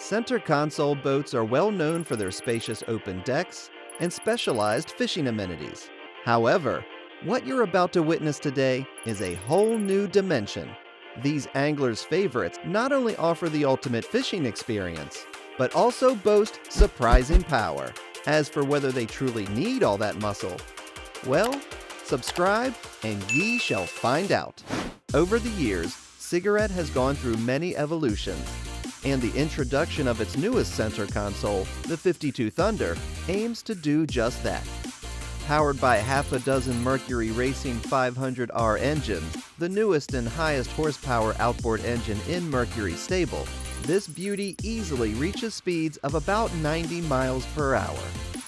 Center console boats are well known for their spacious open decks and specialized fishing amenities. However, what you're about to witness today is a whole new dimension. These anglers' favorites not only offer the ultimate fishing experience, but also boast surprising power. As for whether they truly need all that muscle, well, subscribe and ye shall find out. Over the years, Cigarette has gone through many evolutions, and the introduction of its newest center console, the 52 Thunder, aims to do just that. Powered by half a dozen Mercury Racing 500R engines, the newest and highest horsepower outboard engine in Mercury's stable, this beauty easily reaches speeds of about 90 miles per hour.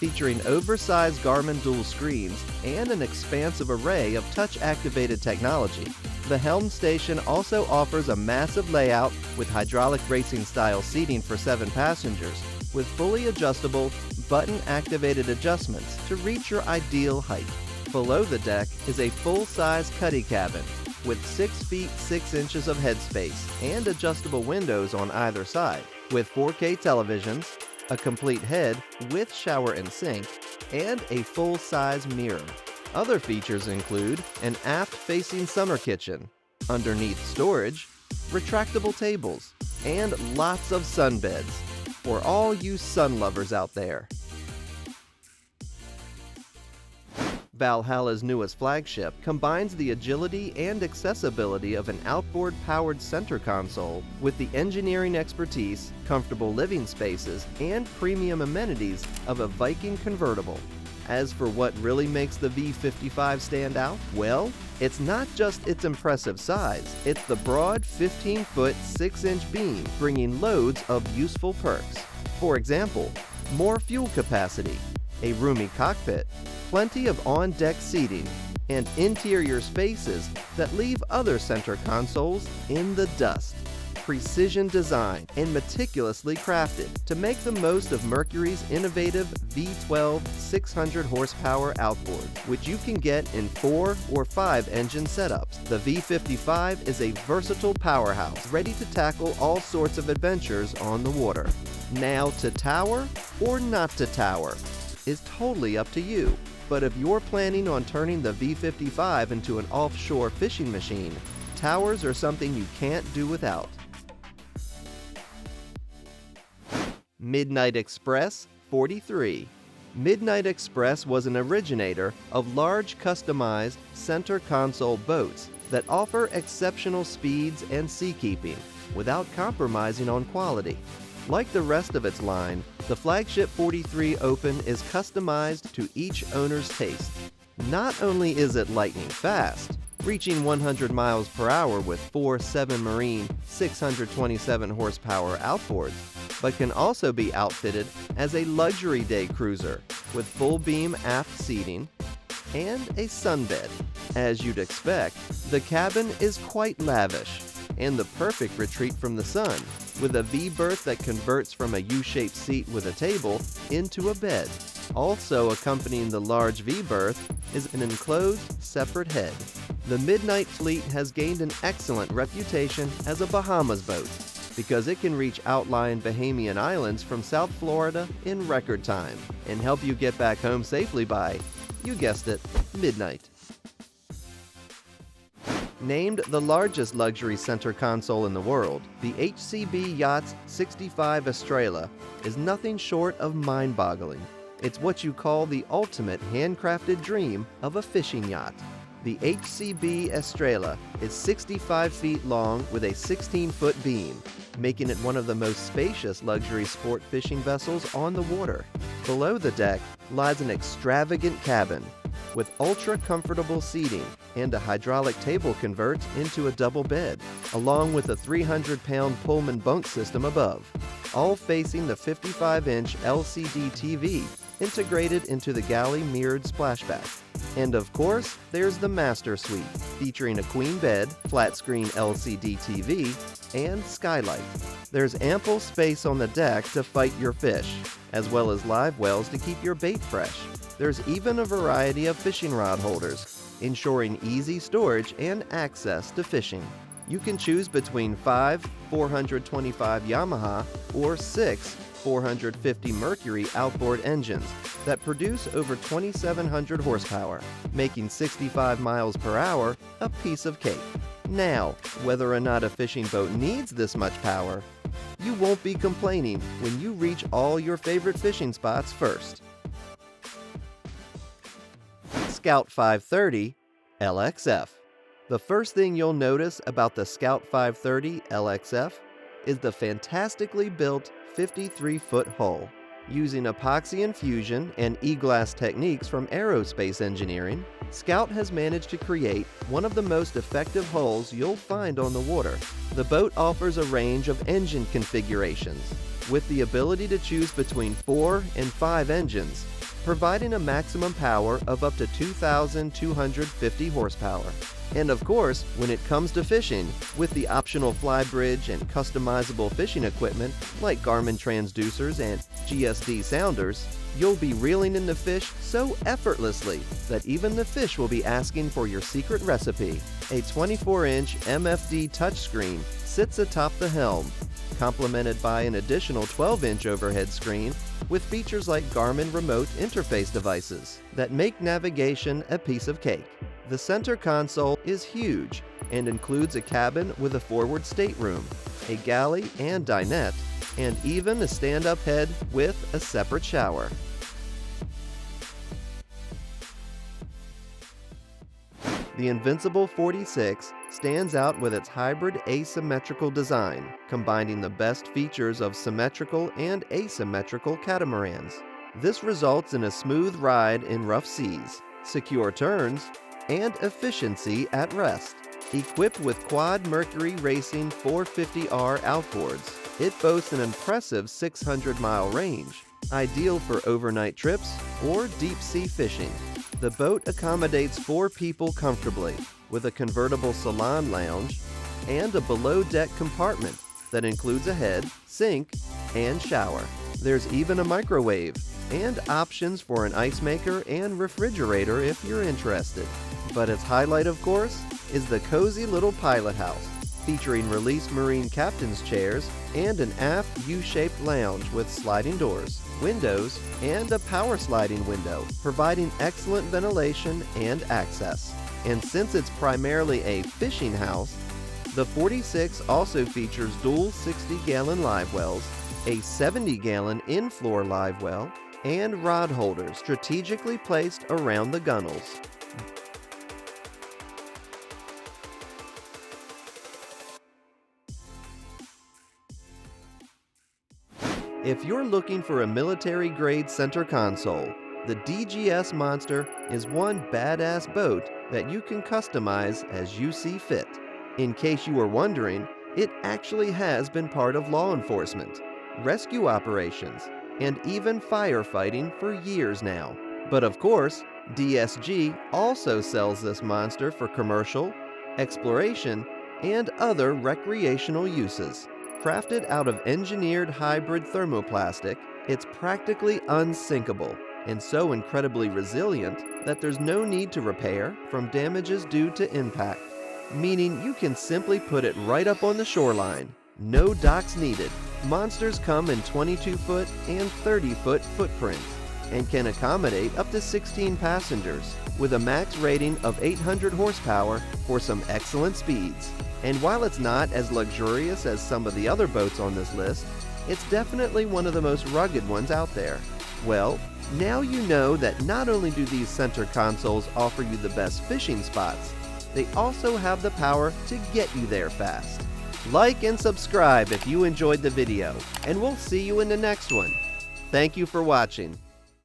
Featuring oversized Garmin dual screens and an expansive array of touch-activated technology, the helm station also offers a massive layout with hydraulic racing-style seating for 7 passengers, with fully adjustable, button-activated adjustments to reach your ideal height. Below the deck is a full-size cuddy cabin with 6 feet 6 inches of headspace and adjustable windows on either side, with 4K televisions, a complete head with shower and sink, and a full-size mirror. Other features include an aft-facing summer kitchen, underneath storage, retractable tables, and lots of sunbeds for all you sun lovers out there. Valhalla's newest flagship combines the agility and accessibility of an outboard-powered center console with the engineering expertise, comfortable living spaces, and premium amenities of a Viking convertible. As for what really makes the V-55 stand out, well, it's not just its impressive size, it's the broad 15-foot 6-inch beam bringing loads of useful perks. For example, more fuel capacity, a roomy cockpit, plenty of on-deck seating, and interior spaces that leave other center consoles in the dust. Precision design and meticulously crafted to make the most of Mercury's innovative V12 600 horsepower outboard, which you can get in 4 or 5 engine setups. The V-55 is a versatile powerhouse ready to tackle all sorts of adventures on the water. Now, to tower or not to tower is totally up to you. But if you're planning on turning the V-55 into an offshore fishing machine, towers are something you can't do without. Midnight Express 43. Midnight Express was an originator of large customized center console boats that offer exceptional speeds and seakeeping without compromising on quality. Like the rest of its line, the Flagship 43 Open is customized to each owner's taste. Not only is it lightning fast, reaching 100 miles per hour with 4 7 Marine 627 horsepower outboards, but can also be outfitted as a luxury day cruiser with full beam aft seating and a sunbed. As you'd expect, the cabin is quite lavish and the perfect retreat from the sun, with a V-berth that converts from a U-shaped seat with a table into a bed. Also accompanying the large V-berth is an enclosed separate head. The Midnight Fleet has gained an excellent reputation as a Bahamas boat because it can reach outlying Bahamian islands from South Florida in record time and help you get back home safely by, you guessed it, midnight. Named the largest luxury center console in the world, the HCB Yachts 65 Estrella is nothing short of mind-boggling. It's what you call the ultimate handcrafted dream of a fishing yacht. The HCB Estrella is 65 feet long with a 16-foot beam, making it one of the most spacious luxury sport fishing vessels on the water. Below the deck lies an extravagant cabin with ultra-comfortable seating and a hydraulic table converts into a double bed, along with a 300-pound Pullman bunk system above, all facing the 55-inch LCD TV integrated into the galley mirrored splashback. And of course, there's the Master Suite, featuring a queen bed, flat-screen LCD TV, and skylight. There's ample space on the deck to fight your fish, as well as live wells to keep your bait fresh. There's even a variety of fishing rod holders, ensuring easy storage and access to fishing. You can choose between 5 425 Yamaha or 6 450 Mercury outboard engines that produce over 2,700 horsepower, making 65 miles per hour a piece of cake. Now, whether or not a fishing boat needs this much power, you won't be complaining when you reach all your favorite fishing spots first. Scout 530 LXF. The first thing you'll notice about the Scout 530 LXF is the fantastically built 53-foot hull. Using epoxy infusion and e-glass techniques from aerospace engineering, Scout has managed to create one of the most effective hulls you'll find on the water. The boat offers a range of engine configurations, with the ability to choose between 4 and 5 engines, providing a maximum power of up to 2,250 horsepower. And of course, when it comes to fishing, with the optional fly bridge and customizable fishing equipment like Garmin transducers and GSD sounders, you'll be reeling in the fish so effortlessly that even the fish will be asking for your secret recipe. A 24-inch MFD touchscreen sits atop the helm, complemented by an additional 12-inch overhead screen with features like Garmin remote interface devices that make navigation a piece of cake. The center console is huge and includes a cabin with a forward stateroom, a galley and dinette, and even a stand-up head with a separate shower. The Invincible 46 stands out with its hybrid asymmetrical design, combining the best features of symmetrical and asymmetrical catamarans. This results in a smooth ride in rough seas, secure turns, and efficiency at rest. Equipped with quad Mercury Racing 450R outboards, it boasts an impressive 600-mile range, ideal for overnight trips or deep-sea fishing. The boat accommodates 4 people comfortably, with a convertible salon lounge and a below-deck compartment that includes a head, sink, and shower. There's even a microwave and options for an ice maker and refrigerator if you're interested. But its highlight, of course, is the cozy little Pilothouse, featuring released marine captain's chairs and an aft U-shaped lounge with sliding doors, windows, and a power sliding window, providing excellent ventilation and access. And since it's primarily a fishing house, the 46 also features dual 60-gallon live wells, a 70-gallon in-floor live well, and rod holders strategically placed around the gunnels. If you're looking for a military-grade center console, the DGS Monster is one badass boat that you can customize as you see fit. In case you were wondering, it actually has been part of law enforcement, rescue operations, and even firefighting for years now. But of course, DSG also sells this monster for commercial, exploration, and other recreational uses. Crafted out of engineered hybrid thermoplastic, it's practically unsinkable and so incredibly resilient that there's no need to repair from damages due to impact, meaning you can simply put it right up on the shoreline. No docks needed. Monsters come in 22-foot and 30-foot footprints and can accommodate up to 16 passengers with a max rating of 800 horsepower for some excellent speeds. And while it's not as luxurious as some of the other boats on this list, it's definitely one of the most rugged ones out there. Well, now you know that not only do these center consoles offer you the best fishing spots, they also have the power to get you there fast. Like and subscribe if you enjoyed the video, and we'll see you in the next one. Thank you for watching.